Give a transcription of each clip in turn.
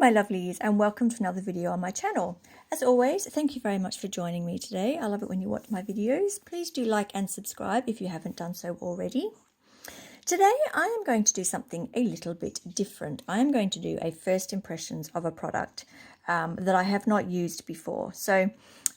my lovelies, and welcome to another video on my channel. As always, thank you very much for joining me today. I love it when you watch my videos. Please do like and subscribe if you haven't done so already. Today I am going to do something a little bit different. I am going to do a first impressions of a product that I have not used before. So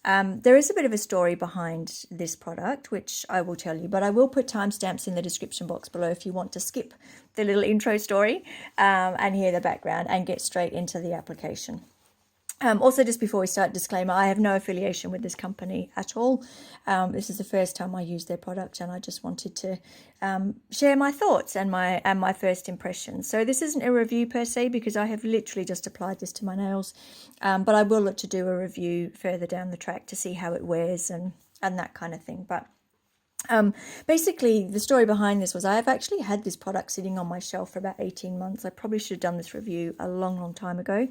there is a bit of a story behind this product, which I will tell you, but I will put timestamps in the description box below if you want to skip the little intro story and hear the background and get straight into the application. Also, just before we start, disclaimer, I have no affiliation with this company at all. This is the first time I use their product, and I just wanted to share my thoughts and my first impressions. So this isn't a review per se, because I have literally just applied this to my nails, but I will look to do a review further down the track to see how it wears and that kind of thing. But basically, the story behind this was I have actually had this product sitting on my shelf for about 18 months. I probably should have done this review a long time ago.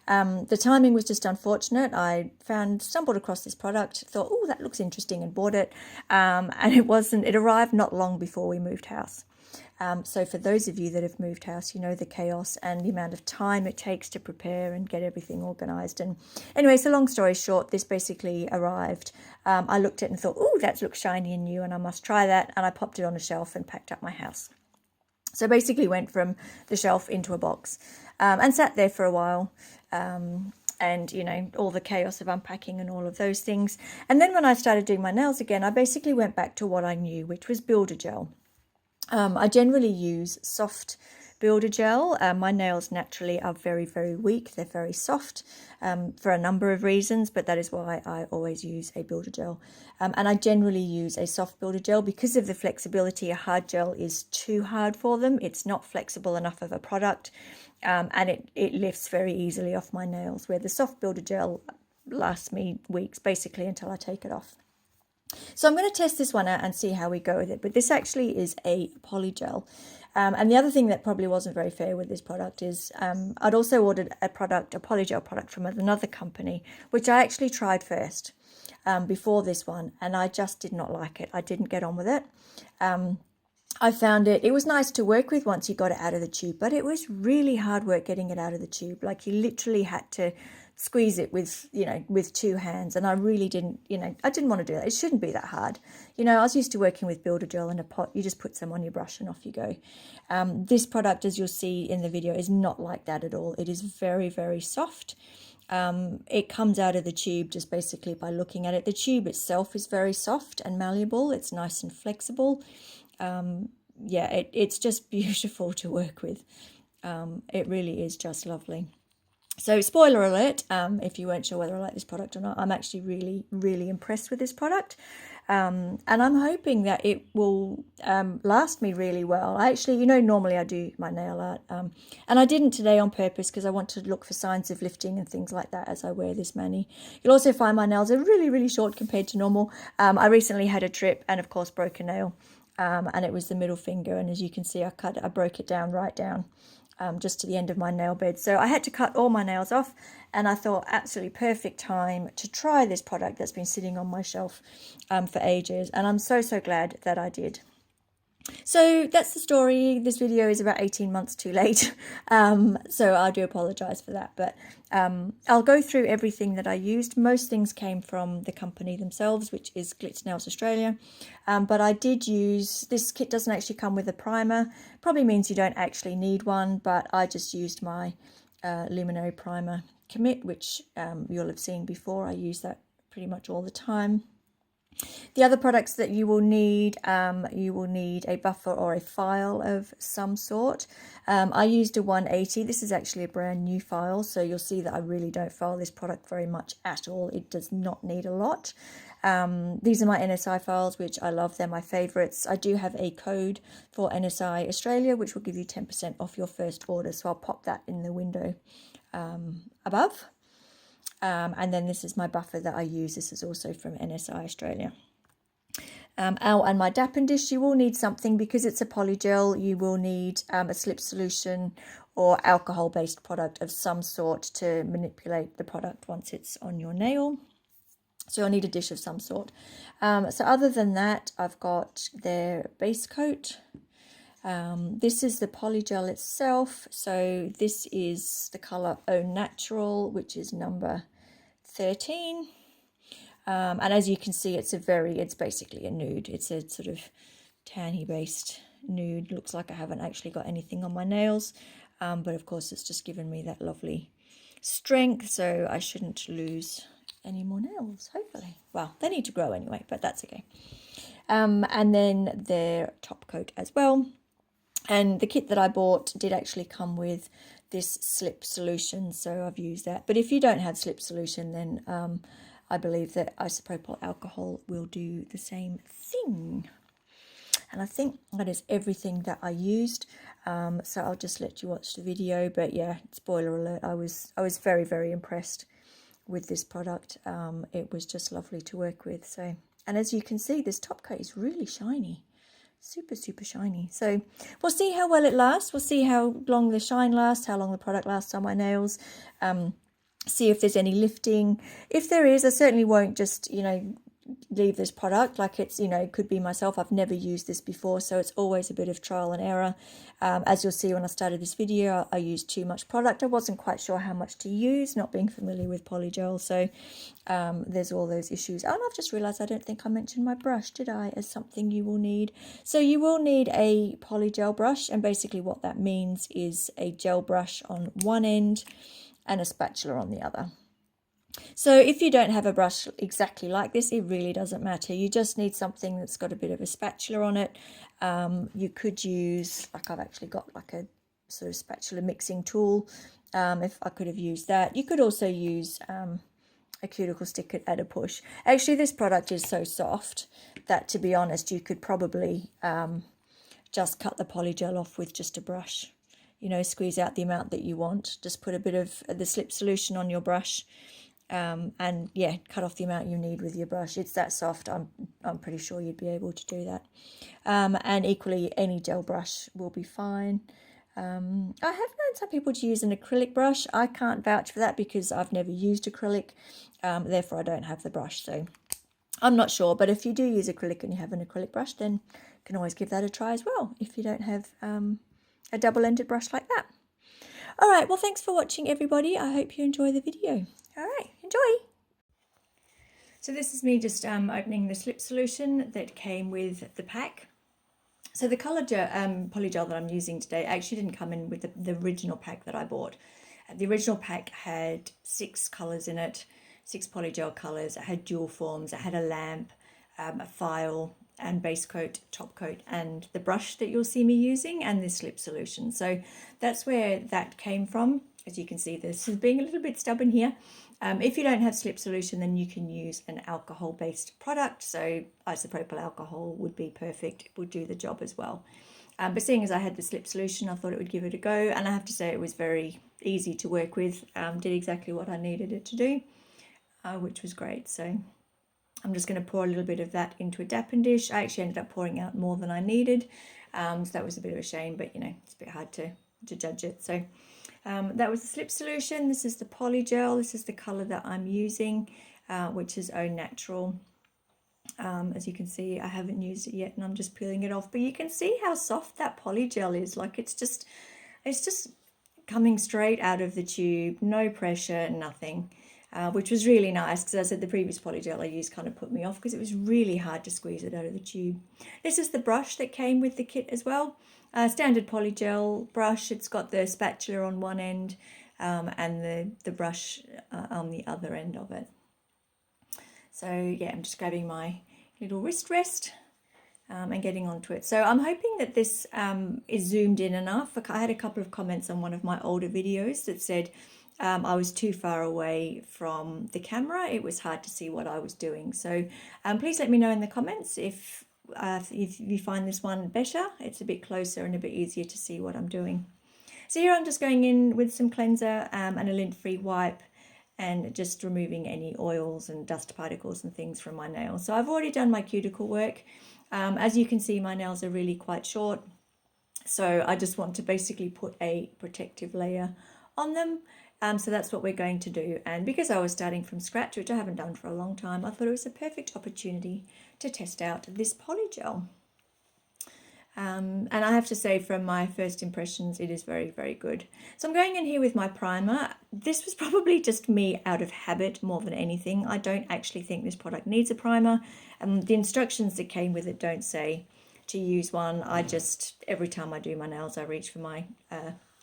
The timing was just unfortunate. I stumbled across this product, thought, oh, that looks interesting, and bought it. And it arrived not long before we moved house. So for those of you that have moved house, you know the chaos and the amount of time it takes to prepare and get everything organised. And anyway, so long story short, this basically arrived. I looked at it and thought, oh, that looks shiny and new and I must try that. And I popped it on a shelf and packed up my house. So basically went from the shelf into a box and sat there for a while. And, you know, all the chaos of unpacking and all of those things. And then when I started doing my nails again, I basically went back to what I knew, which was builder gel. I generally use soft builder gel. My nails naturally are very weak. They're very soft for a number of reasons, but that is why I always use a builder gel. And I generally use a soft builder gel because of the flexibility. A hard gel is too hard for them. It's not flexible enough of a product, and it lifts very easily off my nails, where the soft builder gel lasts me weeks basically until I take it off. So I'm going to test this one out and see how we go with it. But this actually is a PolyGel. And the other thing that probably wasn't very fair with this product is I'd also ordered a PolyGel product from another company, which I actually tried first before this one. And I just did not like it. I didn't get on with it. I found it was nice to work with once you got it out of the tube, but it was really hard work getting it out of the tube. Like, you literally had to squeeze it with two hands, and I really didn't, I didn't want to do that. It shouldn't be that hard. I was used to working with builder gel in a pot. You just put some on your brush and off you go. This product, as you'll see in the video, is not like that at all. It is very soft. It comes out of the tube just basically by looking at it. The tube itself is very soft and malleable. It's nice and flexible. Yeah, it's just beautiful to work with. It really is just lovely. So, spoiler alert, if you weren't sure whether I like this product or not, I'm actually really impressed with this product. And I'm hoping that it will last me really well. I actually, normally I do my nail art. And I didn't today on purpose because I want to look for signs of lifting and things like that as I wear this mani. You'll also find my nails are really short compared to normal. I recently had a trip and, of course, broke a nail. And it was the middle finger. And as you can see, I broke it right down. Just to the end of my nail bed. So I had to cut all my nails off, and I thought absolutely perfect time to try this product that's been sitting on my shelf for ages, and I'm so glad that I did. So that's the story. This video is about 18 months too late, so I do apologise for that, but I'll go through everything that I used. Most things came from the company themselves, which is Glitz Nails Australia, but I did use, this kit doesn't actually come with a primer, probably means you don't actually need one, but I just used my Luminary Primer Commit, which you'll have seen before. I use that pretty much all the time. The other products that you will need a buffer or a file of some sort. I used a 180. This is actually a brand new file, so you'll see that I really don't file this product very much at all. It does not need a lot. These are my NSI files, which I love. They're my favourites. I do have a code for NSI Australia, which will give you 10% off your first order, so I'll pop that in the window above. And then this is my buffer that I use. This is also from NSI Australia. And my dapping dish, you will need something because it's a polygel. You will need a slip solution or alcohol-based product of some sort to manipulate the product once it's on your nail. So you'll need a dish of some sort. So other than that, I've got their base coat. This is the PolyGel itself. So this is the color Au Natural, which is number 13. And as you can see, it's basically a nude. It's a sort of tanny based nude. Looks like I haven't actually got anything on my nails. But of course, it's just given me that lovely strength, so I shouldn't lose any more nails, hopefully. Well, they need to grow anyway, but that's okay. And then their top coat as well. And the kit that I bought did actually come with this slip solution, so I've used that. But if you don't have slip solution, then I believe that isopropyl alcohol will do the same thing. And I think that is everything that I used. So I'll just let you watch the video. But yeah, spoiler alert, I was very, very impressed with this product. It was just lovely to work with. So, and as you can see, this top coat is really shiny. Super, super shiny. So we'll see how well it lasts. We'll see how long the shine lasts, how long the product lasts on my nails. See if there's any lifting. If there is, I certainly won't just, leave this product like it's, it could be myself. I've never used this before, so it's always a bit of trial and error. As you'll see when I started this video, I used too much product. I wasn't quite sure how much to use, not being familiar with PolyGel, so there's all those issues. Oh, and I've just realized I don't think I mentioned my brush, did I, as something you will need. So you will need a PolyGel brush, and basically what that means is a gel brush on one end and a spatula on the other. So if you don't have a brush exactly like this, it really doesn't matter. You just need something that's got a bit of a spatula on it. You could use, like I've actually got like a sort of spatula mixing tool. If I could have used that. You could also use a cuticle stick at a push. Actually, this product is so soft that, to be honest, you could probably just cut the PolyGel off with just a brush. Squeeze out the amount that you want. Just put a bit of the slip solution on your brush. And yeah, cut off the amount you need with your brush. It's that soft. I'm pretty sure you'd be able to do that. And equally, any gel brush will be fine. I have known some people to use an acrylic brush. I can't vouch for that because I've never used acrylic. Therefore, I don't have the brush, so I'm not sure. But if you do use acrylic and you have an acrylic brush, then you can always give that a try as well if you don't have a double-ended brush like that. All right, well, thanks for watching, everybody. I hope you enjoy the video. All right, enjoy. So this is me just opening the slip solution that came with the pack. So the colour PolyGel that I'm using today actually didn't come in with the original pack that I bought. The original pack had 6 colours in it, 6 PolyGel colours. It had dual forms. It had a lamp, a file, and base coat, top coat, and the brush that you'll see me using, and this slip solution. So that's where that came from. As you can see, this is being a little bit stubborn here. If you don't have slip solution, then you can use an alcohol-based product. So isopropyl alcohol would be perfect. It would do the job as well. But seeing as I had the slip solution, I thought it would give it a go. And I have to say it was very easy to work with. Did exactly what I needed it to do, which was great. So I'm just going to pour a little bit of that into a dappen dish. I actually ended up pouring out more than I needed. So that was a bit of a shame, but it's a bit hard to judge it. So that was the slip solution. This is the PolyGel. This is the colour that I'm using, which is Au Natural. As you can see, I haven't used it yet and I'm just peeling it off. But you can see how soft that PolyGel is. Like it's just coming straight out of the tube. No pressure, nothing. Which was really nice because, as I said, the previous PolyGel I used kind of put me off because it was really hard to squeeze it out of the tube. This is the brush that came with the kit as well. Standard PolyGel brush. It's got the spatula on one end and the brush on the other end of it. So yeah, I'm just grabbing my little wrist rest and getting onto it. So I'm hoping that this is zoomed in enough. I had a couple of comments on one of my older videos that said I was too far away from the camera. It was hard to see what I was doing. So please let me know in the comments if you find this one better. It's a bit closer and a bit easier to see what I'm doing. So here I'm just going in with some cleanser and a lint-free wipe and just removing any oils and dust particles and things from my nails. So I've already done my cuticle work. As you can see, my nails are really quite short. So I just want to basically put a protective layer on them. So that's what we're going to do. And because I was starting from scratch, which I haven't done for a long time, I thought it was a perfect opportunity to test out this PolyGel. And I have to say, from my first impressions, it is very, very good. So I'm going in here with my primer. This was probably just me out of habit more than anything. I don't actually think this product needs a primer. The instructions that came with it don't say to use one. I just, every time I do my nails, I reach for my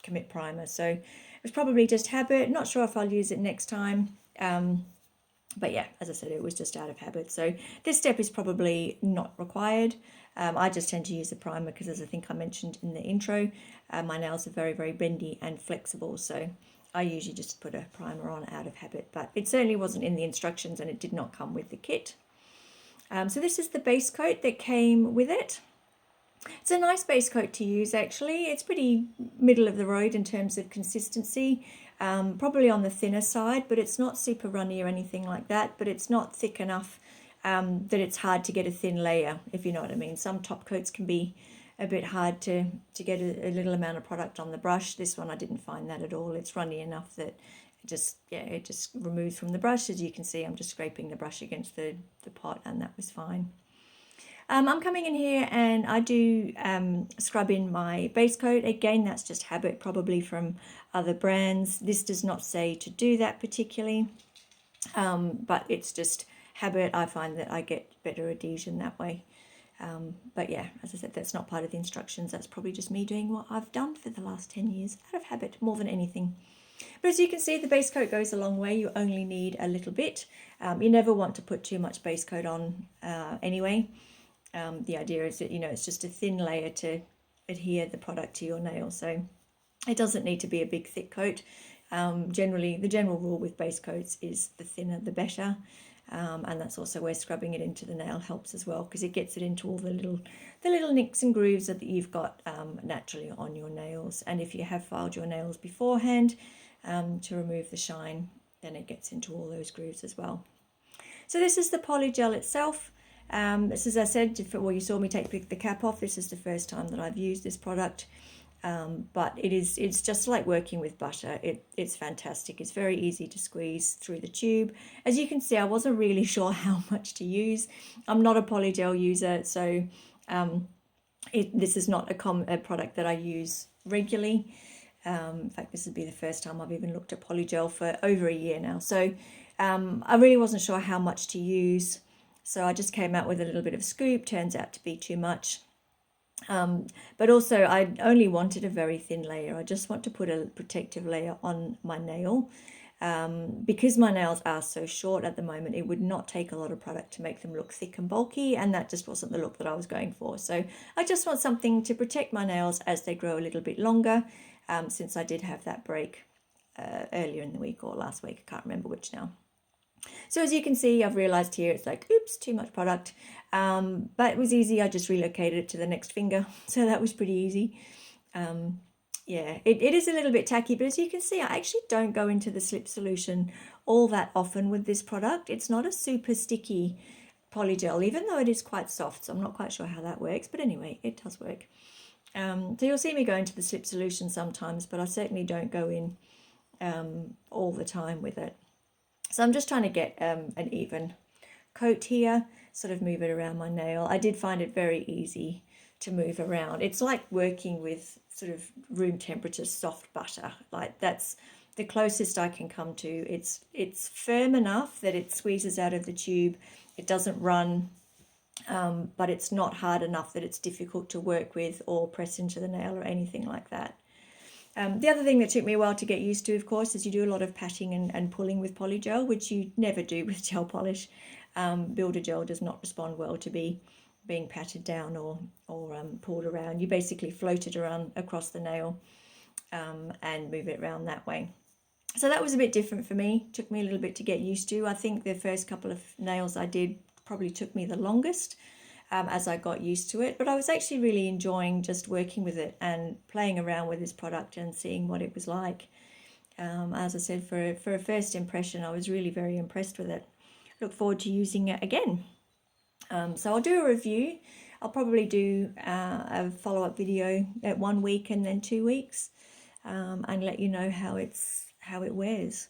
Commit primer. So it was probably just habit. Not sure if I'll use it next time. But yeah, as I said, it was just out of habit. So this step is probably not required. I just tend to use a primer because, as I think I mentioned in the intro, my nails are very, very bendy and flexible. So I usually just put a primer on out of habit. But it certainly wasn't in the instructions, and it did not come with the kit. So this is the base coat that came with it. It's a nice base coat to use, actually. It's pretty middle of the road in terms of consistency. Probably on the thinner side, but it's not super runny or anything like that. But it's not thick enough that it's hard to get a thin layer, if you know what I mean. Some top coats can be a bit hard to get a little amount of product on the brush. This one I didn't find that at all. It's runny enough that it just removes from the brush. As you can see, I'm just scraping the brush against the pot, and that was fine. I'm coming in here and I do scrub in my base coat. Again, that's just habit, probably from other brands. This does not say to do that particularly, but it's just habit. I find that I get better adhesion that way. But yeah, as I said, that's not part of the instructions. That's probably just me doing what I've done for the last 10 years out of habit more than anything. But as you can see, the base coat goes a long way. You only need a little bit. You never want to put too much base coat on anyway. The idea is that, it's just a thin layer to adhere the product to your nail. So it doesn't need to be a big thick coat. Generally, the general rule with base coats is the thinner the better. And that's also where scrubbing it into the nail helps as well, because it gets it into all the little nicks and grooves that you've got naturally on your nails. And if you have filed your nails beforehand to remove the shine, then it gets into all those grooves as well. So this is the PolyGel itself. This, as I said, you saw me take the cap off. This is the first time that I've used this product. But it's just like working with butter. It's fantastic. It's very easy to squeeze through the tube. As you can see, I wasn't really sure how much to use. I'm not a PolyGel user, so this is not a product that I use regularly. In fact, this would be the first time I've even looked at PolyGel for over a year now. So I really wasn't sure how much to use. So I just came out with a little bit of a scoop. Turns out to be too much. But also I only wanted a very thin layer. I just want to put a protective layer on my nail. Because my nails are so short at the moment, it would not take a lot of product to make them look thick and bulky, and that just wasn't the look that I was going for. So I just want something to protect my nails as they grow a little bit longer, since I did have that break earlier in the week or last week. I can't remember which now. So as you can see, I've realized here it's like, oops, too much product. But it was easy. I just relocated it to the next finger. So that was pretty easy. Yeah, it is a little bit tacky, but as you can see, I actually don't go into the slip solution all that often with this product. It's not a super sticky PolyGel, even though it is quite soft. So I'm not quite sure how that works, but anyway, it does work. So you'll see me go into the slip solution sometimes, but I certainly don't go in all the time with it. So I'm just trying to get an even coat here, sort of move it around my nail. I did find it very easy to move around. It's like working with sort of room temperature soft butter. Like, that's the closest I can come to. It's firm enough that it squeezes out of the tube. It doesn't run, but it's not hard enough that it's difficult to work with or press into the nail or anything like that. The other thing that took me a while to get used to, of course, is you do a lot of patting and pulling with PolyGel, which you never do with gel polish. Builder gel does not respond well to being patted down or pulled around. You basically float it around across the nail and move it around that way. So that was a bit different for me. Took me a little bit to get used to. I think the first couple of nails I did probably took me the longest. As I got used to it, but I was actually really enjoying just working with it and playing around with this product and seeing what it was like. As I said, for a first impression, I was really very impressed with it. Look forward to using it again. So I'll do a review. I'll probably do a follow-up video at 1 week and then 2 weeks, and let you know how it wears.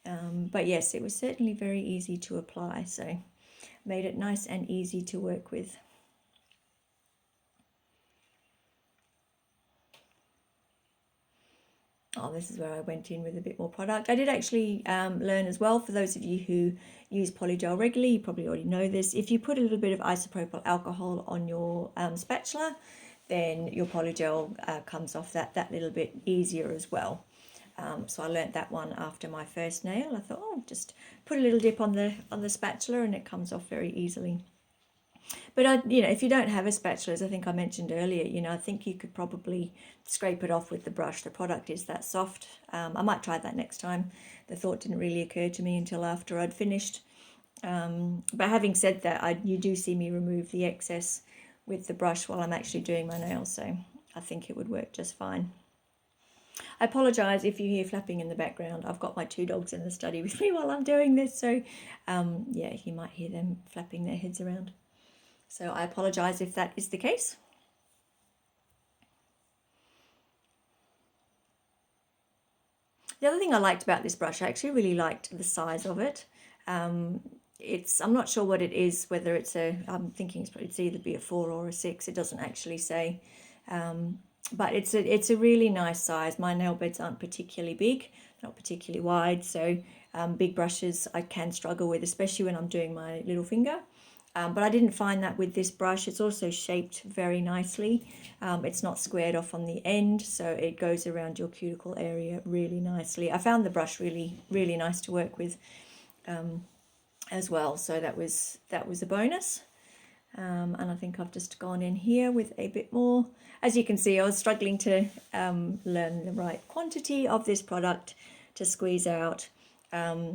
But yes, it was certainly very easy to apply, so made it nice and easy to work with. Oh, this is where I went in with a bit more product. I did actually learn as well, for those of you who use PolyGel regularly, you probably already know this. If you put a little bit of isopropyl alcohol on your spatula, then your PolyGel comes off that little bit easier as well. So I learnt that one after my first nail. I thought, oh, just put a little dip on the spatula and it comes off very easily. But if you don't have a spatula, as I think I mentioned earlier, I think you could probably scrape it off with the brush. The product is that soft. I might try that next time. The thought didn't really occur to me until after I'd finished. But having said that, you do see me remove the excess with the brush while I'm actually doing my nails, so I think it would work just fine. I apologise if you hear flapping in the background. I've got my 2 dogs in the study with me while I'm doing this, so yeah, you might hear them flapping their heads around. So I apologise if that is the case. The other thing I liked about this brush, I actually really liked the size of it. I'm not sure what it is, whether it's I'm thinking it's either be a 4 or a 6. It doesn't actually say. But it's a really nice size. My nail beds aren't particularly big, not particularly wide, so big brushes I can struggle with, especially when I'm doing my little finger. But I didn't find that with this brush. It's also shaped very nicely. It's not squared off on the end, so it goes around your cuticle area really nicely. I found the brush really, really nice to work with as well, so that was a bonus. And I think I've just gone in here with a bit more. As you can see, I was struggling to learn the right quantity of this product to squeeze out,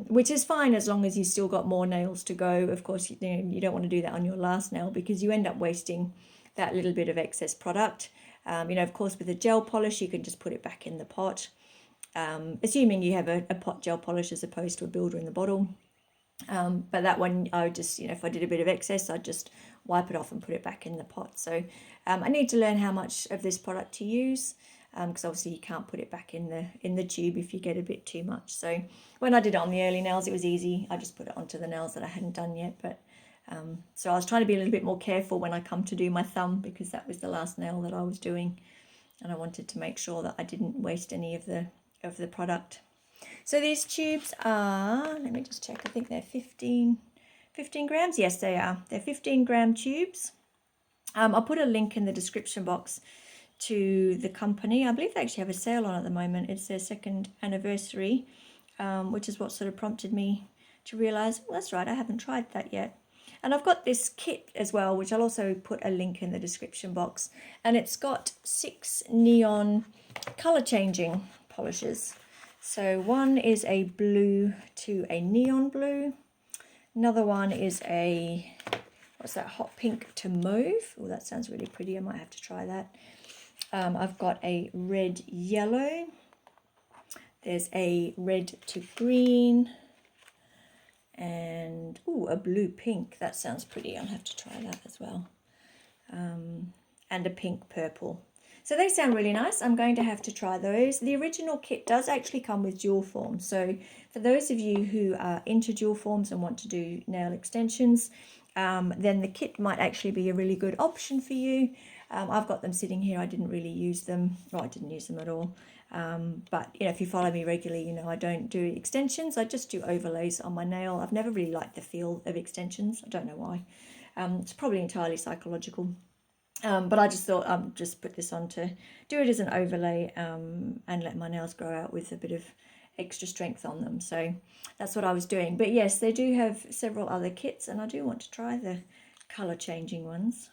which is fine as long as you've still got more nails to go. Of course, you don't want to do that on your last nail because you end up wasting that little bit of excess product. Of course, with a gel polish, you can just put it back in the pot, assuming you have a pot gel polish as opposed to a builder in the bottle. But that one, I would just, if I did a bit of excess, I'd just wipe it off and put it back in the pot. So I need to learn how much of this product to use, because obviously you can't put it back in the tube if you get a bit too much. So when I did it on the early nails, it was easy. I just put it onto the nails that I hadn't done yet. But so I was trying to be a little bit more careful when I come to do my thumb, because that was the last nail that I was doing, and I wanted to make sure that I didn't waste any of the product. So these tubes are, let me just check, I think they're 15 grams. Yes, they are. They're 15-gram tubes. I'll put a link in the description box to the company. I believe they actually have a sale on at the moment. It's their 2nd anniversary, which is what sort of prompted me to realise, oh, that's right, I haven't tried that yet. And I've got this kit as well, which I'll also put a link in the description box. And it's got 6 neon colour changing polishes. So one is a blue to a neon blue. Another one is a, what's that, hot pink to mauve. Oh, that sounds really pretty. I might have to try that. I've got a red yellow. There's a red to green. And, ooh, a blue pink. That sounds pretty. I'll have to try that as well. And a pink purple. So they sound really nice. I'm going to have to try those. The original kit does actually come with dual forms. So for those of you who are into dual forms and want to do nail extensions, then the kit might actually be a really good option for you. I've got them sitting here. I didn't really use them. Well, I didn't use them at all. But, if you follow me regularly, I don't do extensions. I just do overlays on my nail. I've never really liked the feel of extensions. I don't know why. It's probably entirely psychological. But I just thought I'd just put this on to do it as an overlay and let my nails grow out with a bit of extra strength on them. So that's what I was doing. But yes, they do have several other kits, and I do want to try the colour changing ones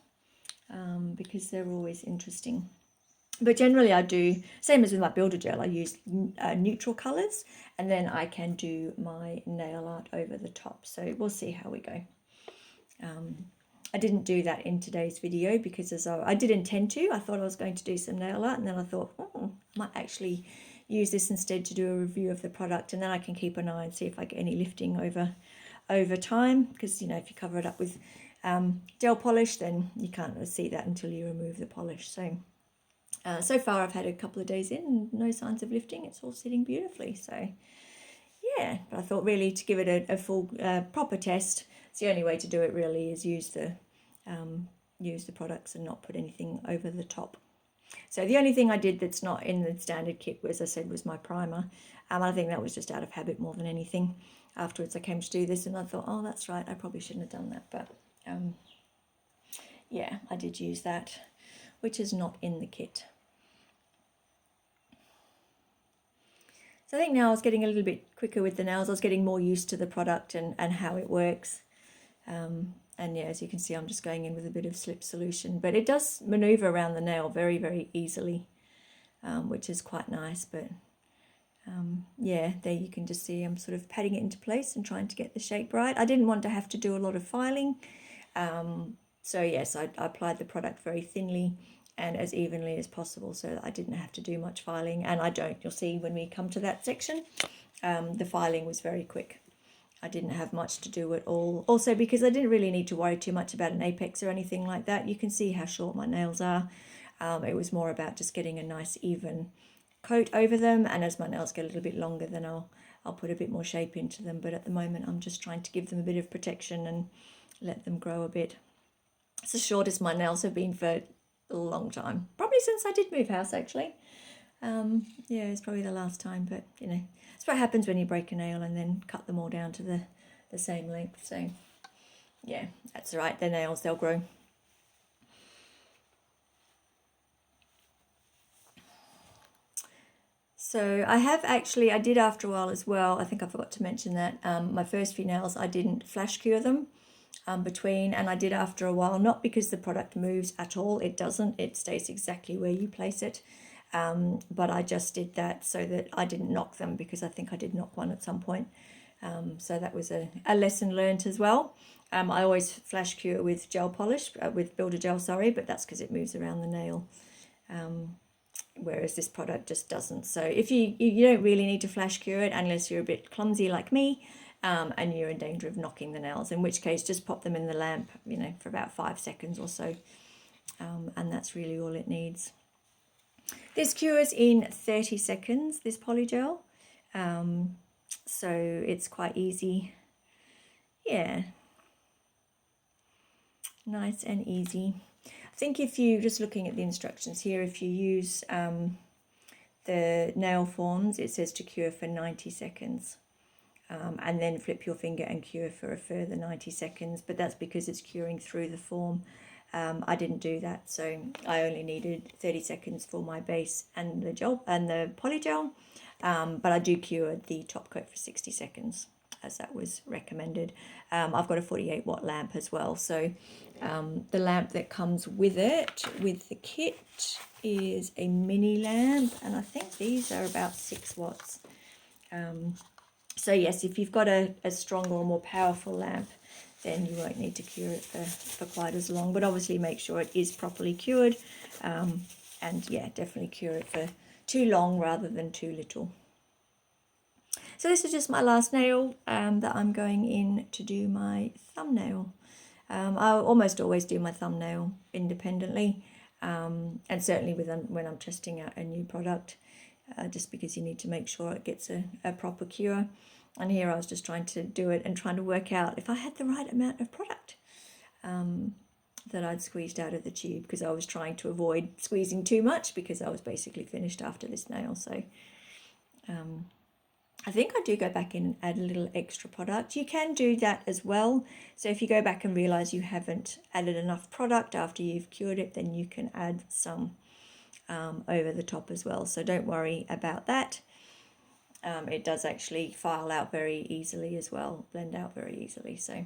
because they're always interesting. But generally I do, same as with my builder gel, I use neutral colours, and then I can do my nail art over the top. So we'll see how we go. I didn't do that in today's video because as I did intend to. I thought I was going to do some nail art, and then I thought, I might actually use this instead to do a review of the product, and then I can keep an eye and see if I get any lifting over time, because if you cover it up with gel polish, then you can't see that until you remove the polish. So far I've had a couple of days in and no signs of lifting. It's all sitting beautifully. So yeah, but I thought really to give it a full proper test, it's the only way to do it really is use the products and not put anything over the top. So the only thing I did that's not in the standard kit, as I said, was my primer. I think that was just out of habit more than anything. Afterwards I came to do this and I thought, oh, that's right, I probably shouldn't have done that. But yeah, I did use that, which is not in the kit. So I think now I was getting a little bit quicker with the nails. I was getting more used to the product and how it works. And yeah, as you can see, I'm just going in with a bit of slip solution, but it does maneuver around the nail very, very easily, which is quite nice. But yeah, there you can just see I'm sort of patting it into place and trying to get the shape right. I didn't want to have to do a lot of filing. So yes, I applied the product very thinly and as evenly as possible so that I didn't have to do much filing. And I don't, you'll see when we come to that section, the filing was very quick. I didn't have much to do at all. Also because I didn't really need to worry too much about an apex or anything like that. You can see how short my nails are. It was more about just getting a nice even coat over them, and as my nails get a little bit longer, then I'll put a bit more shape into them. But at the moment I'm just trying to give them a bit of protection and let them grow a bit. It's the shortest my nails have been for a long time, probably since I did move house actually. Yeah, it's probably the last time, but you know, that's what happens when you break a nail and then cut them all down to the same length. So yeah, that's right, they're nails, they'll grow. So I did after a while as well, I think I forgot to mention that my first few nails I didn't flash cure them between, and I did after a while, not because the product moves at all, it doesn't, it stays exactly where you place it. But I just did that so that I didn't knock them, because I think I did knock one at some point. So that was a lesson learned as well. I always flash cure with gel polish, with Builder Gel, sorry, but that's because it moves around the nail. Whereas this product just doesn't. So if you don't really need to flash cure it unless you're a bit clumsy like me, and you're in danger of knocking the nails, in which case just pop them in the lamp, you know, for about 5 seconds or so, and that's really all it needs. This cures in 30 seconds, this PolyGel, so it's quite easy. Yeah, nice and easy. I think if you, just looking at the instructions here, if you use the nail forms, it says to cure for 90 seconds. And then flip your finger and cure for a further 90 seconds, but that's because it's curing through the form. I didn't do that, so I only needed 30 seconds for my base and the gel and the PolyGel, but I do cure the top coat for 60 seconds as that was recommended. I've got a 48 watt lamp as well, so the lamp that comes with it, with the kit, is a mini lamp, and I think these are about 6 watts. So yes, if you've got a stronger or more powerful lamp, then you won't need to cure it for quite as long. But obviously make sure it is properly cured. And yeah, definitely cure it for too long rather than too little. So this is just my last nail that I'm going in to do my thumbnail. I almost always do my thumbnail independently. And certainly when I'm testing out a new product. Just because you need to make sure it gets a proper cure. And here I was just trying to do it and trying to work out if I had the right amount of product that I'd squeezed out of the tube, because I was trying to avoid squeezing too much because I was basically finished after this nail. So I think I do go back in and add a little extra product. You can do that as well. So if you go back and realise you haven't added enough product after you've cured it, then you can add some over the top as well, so don't worry about that. It does actually file out very easily as well, blend out very easily, so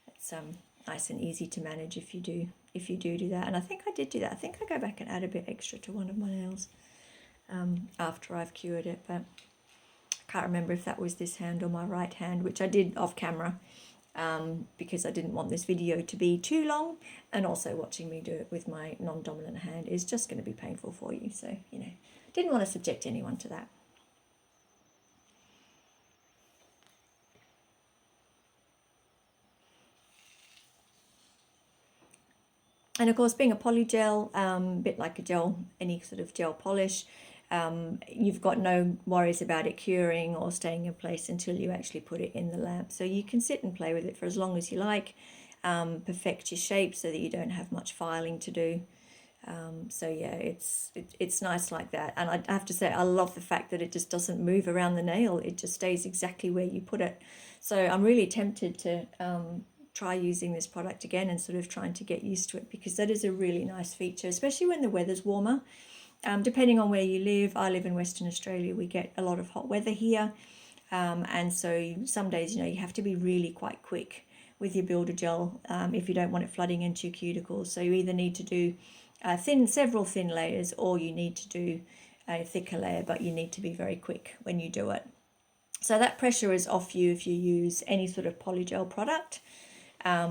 it's nice and easy to manage if you do that. And I think I did do that. I think I go back and add a bit extra to one of my nails after I've cured it, but I can't remember if that was this hand or my right hand, which I did off camera. Because I didn't want this video to be too long, and also watching me do it with my non-dominant hand is just going to be painful for you, so you know, didn't want to subject anyone to that. And of course, being a PolyGel, a bit like a gel, any sort of gel polish, you've got no worries about it curing or staying in place until you actually put it in the lamp. So you can sit and play with it for as long as you like, perfect your shape so that you don't have much filing to do. So yeah, it's nice like that. And I have to say, I love the fact that it just doesn't move around the nail. It just stays exactly where you put it. So I'm really tempted to try using this product again and sort of trying to get used to it, because that is a really nice feature, especially when the weather's warmer. Depending on where you live, I live in Western Australia, we get a lot of hot weather here. And so some days, you have to be really quite quick with your builder gel if you don't want it flooding into your cuticles. So you either need to do several thin layers, or you need to do a thicker layer, but you need to be very quick when you do it. So that pressure is off you if you use any sort of PolyGel product,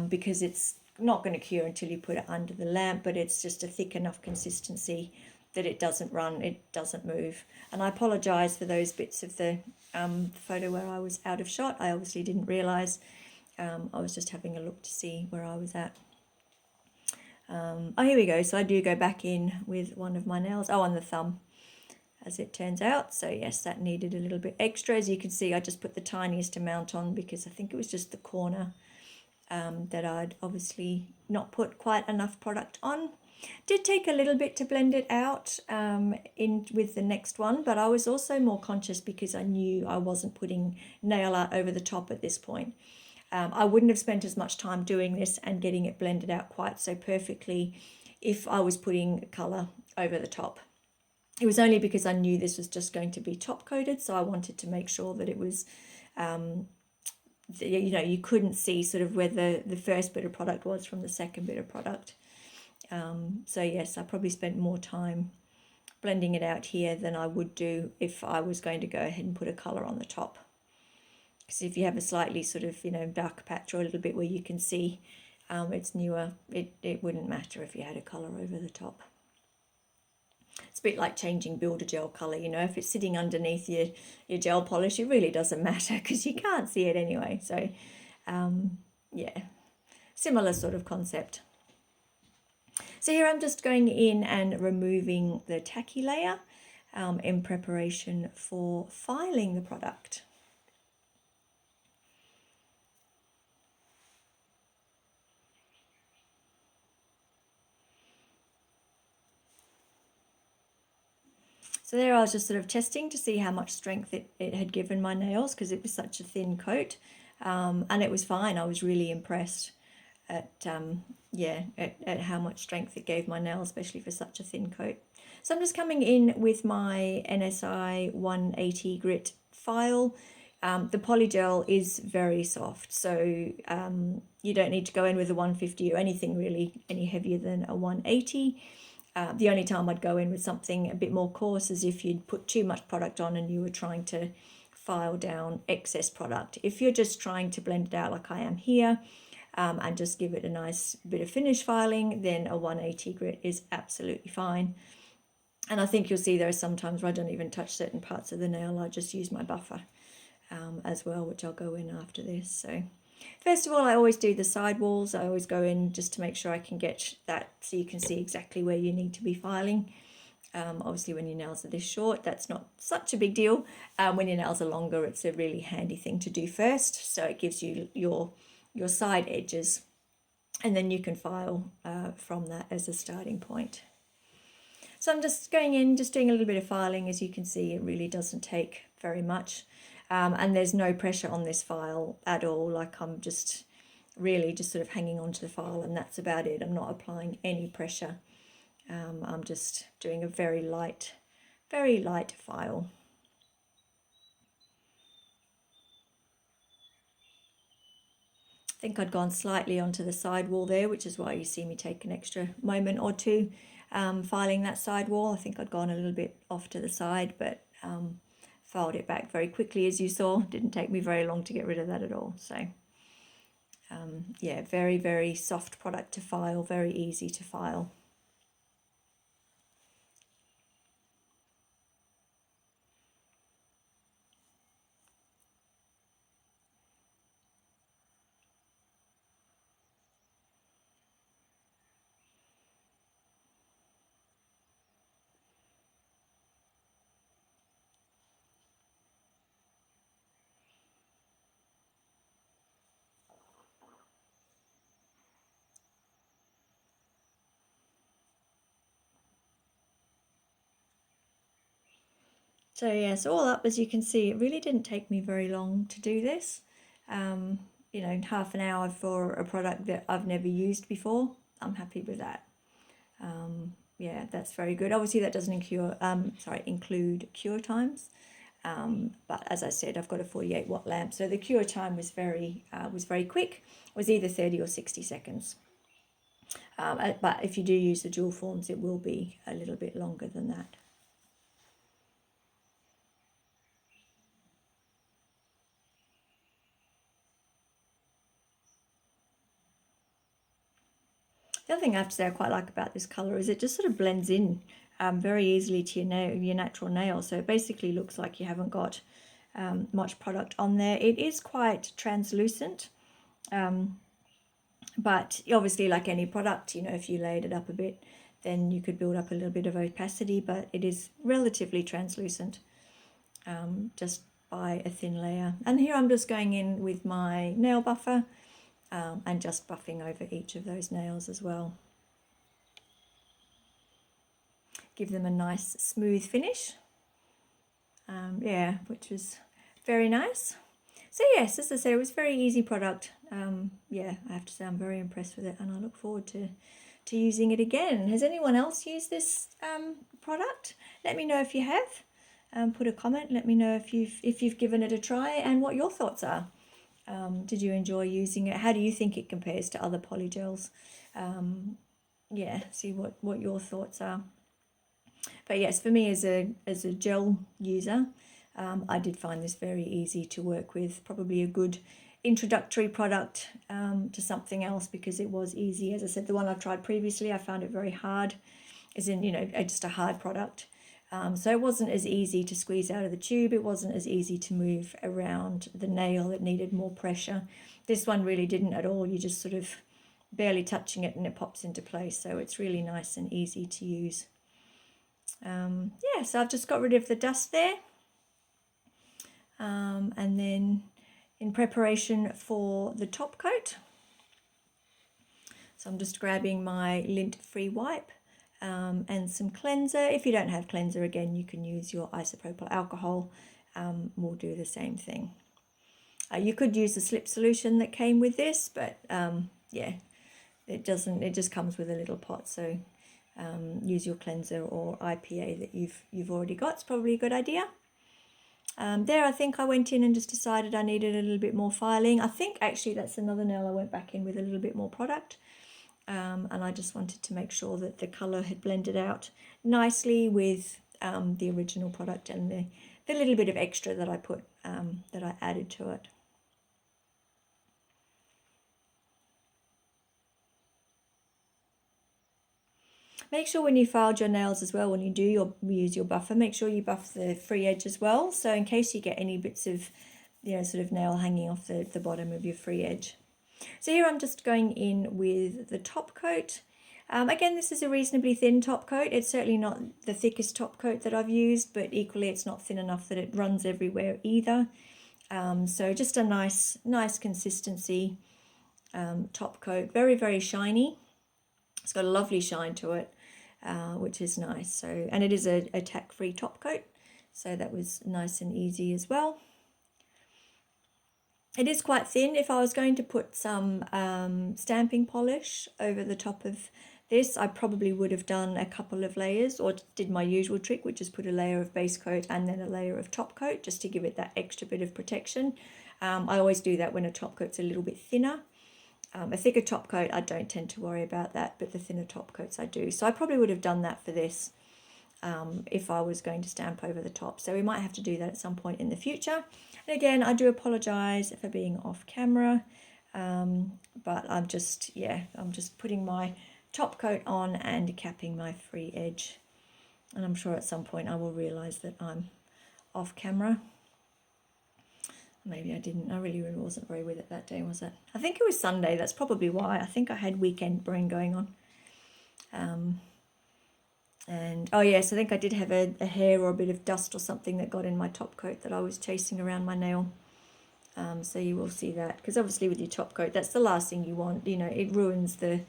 because it's not going to cure until you put it under the lamp, but it's just a thick enough consistency that it doesn't run, it doesn't move. And I apologize for those bits of the photo where I was out of shot. I obviously didn't realize. I was just having a look to see where I was at. Oh, here we go. So I do go back in with one of my nails. Oh, on the thumb, as it turns out. So yes, that needed a little bit extra. As you can see, I just put the tiniest amount on because I think it was just the corner that I'd obviously not put quite enough product on. Did take a little bit to blend it out in with the next one, but I was also more conscious because I knew I wasn't putting nail art over the top at this point. I wouldn't have spent as much time doing this and getting it blended out quite so perfectly if I was putting colour over the top. It was only because I knew this was just going to be top coated, so I wanted to make sure that it was, you couldn't see sort of where the first bit of product was from the second bit of product. So yes, I probably spent more time blending it out here than I would do if I was going to go ahead and put a colour on the top. Because if you have a slightly sort of, dark patch or a little bit where you can see it's newer, it wouldn't matter if you had a colour over the top. It's a bit like changing builder gel colour, if it's sitting underneath your gel polish, it really doesn't matter because you can't see it anyway. So, yeah, similar sort of concept. So here I'm just going in and removing the tacky layer in preparation for filing the product. So there I was just sort of testing to see how much strength it had given my nails, because it was such a thin coat, and it was fine. I was really impressed at how much strength it gave my nails, especially for such a thin coat. So I'm just coming in with my NSI 180 grit file. The PolyGel is very soft, so you don't need to go in with a 150 or anything really any heavier than a 180. The only time I'd go in with something a bit more coarse is if you'd put too much product on and you were trying to file down excess product. If you're just trying to blend it out like I am here and just give it a nice bit of finish filing, then a 180 grit is absolutely fine. And I think you'll see there are sometimes where I don't even touch certain parts of the nail. I just use my buffer as well, which I'll go in after this. So first of all, I always do the side walls. I always go in just to make sure I can get that so you can see exactly where you need to be filing. Obviously, when your nails are this short, that's not such a big deal. When your nails are longer, it's a really handy thing to do first. So it gives you your side edges, and then you can file from that as a starting point. So I'm just going in, just doing a little bit of filing. As you can see, it really doesn't take very much. And there's no pressure on this file at all. Like I'm just really just sort of hanging onto the file, and that's about it. I'm not applying any pressure. I'm just doing a very light file. I think I'd gone slightly onto the side wall there, which is why you see me take an extra moment or two filing that side wall. I think I'd gone a little bit off to the side, but filed it back very quickly, as you saw. Didn't take me very long to get rid of that at all. So yeah, very, very soft product to file, very easy to file. So yes, all up, as you can see, it really didn't take me very long to do this. You know, half an hour for a product that I've never used before. I'm happy with that. Yeah, that's very good. Obviously that doesn't include cure times. But as I said, I've got a 48-watt lamp, so the cure time was very quick. It was either 30 or 60 seconds. But if you do use the dual forms, it will be a little bit longer than that. The other thing I have to say I quite like about this colour is it just sort of blends in very easily to your natural nail. So it basically looks like you haven't got much product on there. It is quite translucent, but obviously like any product, you know, if you laid it up a bit, then you could build up a little bit of opacity, but it is relatively translucent just by a thin layer. And here I'm just going in with my nail buffer and just buffing over each of those nails as well. Give them a nice smooth finish. Yeah, which was very nice. So yes, as I said, it was a very easy product. Yeah, I have to say I'm very impressed with it, and I look forward to using it again. Has anyone else used this product? Let me know if you have. Put a comment. Let me know if you've given it a try and what your thoughts are. Did you enjoy using it? How do you think it compares to other polygels? Yeah, see what your thoughts are. But yes, for me as a gel user, I did find this very easy to work with. Probably a good introductory product to something else, because it was easy. As I said, the one I've tried previously, I found it very hard, as in, you know, just a hard product. So it wasn't as easy to squeeze out of the tube. It wasn't as easy to move around the nail. It needed more pressure. This one really didn't at all. You just sort of barely touching it and it pops into place. So it's really nice and easy to use. Yeah, so I've just got rid of the dust there. And then in preparation for the top coat, so I'm just grabbing my lint-free wipe and some cleanser. If you don't have cleanser, again, you can use your isopropyl alcohol. We'll do the same thing. You could use the slip solution that came with this, but yeah, it doesn't. It just comes with a little pot. So use your cleanser or IPA that you've already got. It's probably a good idea. There, I think I went in and just decided I needed a little bit more filing. I think actually that's another nail I went back in with a little bit more product. And I just wanted to make sure that the colour had blended out nicely with the original product and the little bit of extra that I put, that I added to it. Make sure when you filed your nails as well, when you do use your buffer, make sure you buff the free edge as well. So in case you get any bits of, you know, sort of nail hanging off the bottom of your free edge. So here I'm just going in with the top coat. Again, this is a reasonably thin top coat. It's certainly not the thickest top coat that I've used, but equally it's not thin enough that it runs everywhere either. So just a nice consistency top coat. Very, very shiny. It's got a lovely shine to it, which is nice. So, and it is a tack-free top coat, so that was nice and easy as well. It is quite thin. If I was going to put some stamping polish over the top of this, I probably would have done a couple of layers, or did my usual trick, which is put a layer of base coat and then a layer of top coat, just to give it that extra bit of protection. I always do that when a top coat's a little bit thinner. A thicker top coat, I don't tend to worry about that, but the thinner top coats I do. So I probably would have done that for this if I was going to stamp over the top. So we might have to do that at some point in the future. And again, I do apologise for being off camera, but I'm just putting my top coat on and capping my free edge. And I'm sure at some point I will realise that I'm off camera. Maybe I didn't. I really wasn't very with it that day, was it? I think it was Sunday. That's probably why. I think I had weekend brain going on. And oh yes, I think I did have a hair or a bit of dust or something that got in my top coat that I was chasing around my nail. So you will see that, because obviously with your top coat, that's the last thing you want. You know, it ruins the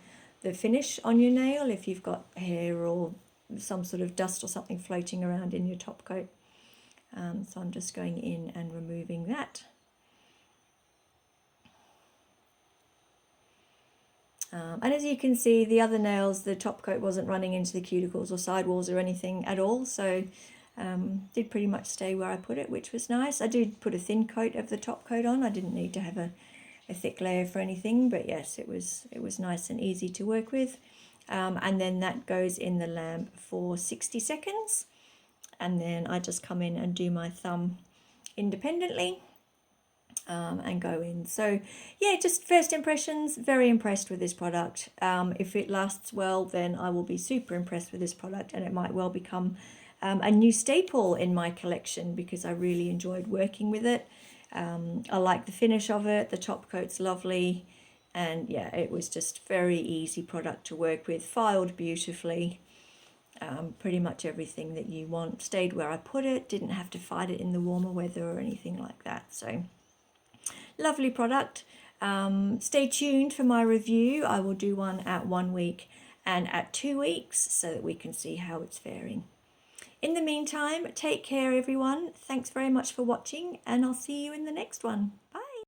finish on your nail if you've got hair or some sort of dust or something floating around in your top coat. So I'm just going in and removing that. And as you can see, the other nails, the top coat wasn't running into the cuticles or sidewalls or anything at all, so did pretty much stay where I put it, which was nice. I did put a thin coat of the top coat on. I didn't need to have a thick layer for anything, but yes, it was nice and easy to work with. And then that goes in the lamp for 60 seconds, and then I just come in and do my thumb independently. And go in. So yeah, just first impressions, very impressed with this product. If it lasts well, then I will be super impressed with this product, and it might well become a new staple in my collection because I really enjoyed working with it. I like the finish of it, the top coat's lovely, and yeah, it was just very easy product to work with, filed beautifully. Pretty much everything that you want stayed where I put it, didn't have to fight it in the warmer weather or anything like that. So lovely product. Stay tuned for my review. I will do one at 1 week and at 2 weeks so that we can see how it's faring. In the meantime, take care everyone. Thanks very much for watching, and I'll see you in the next one. Bye.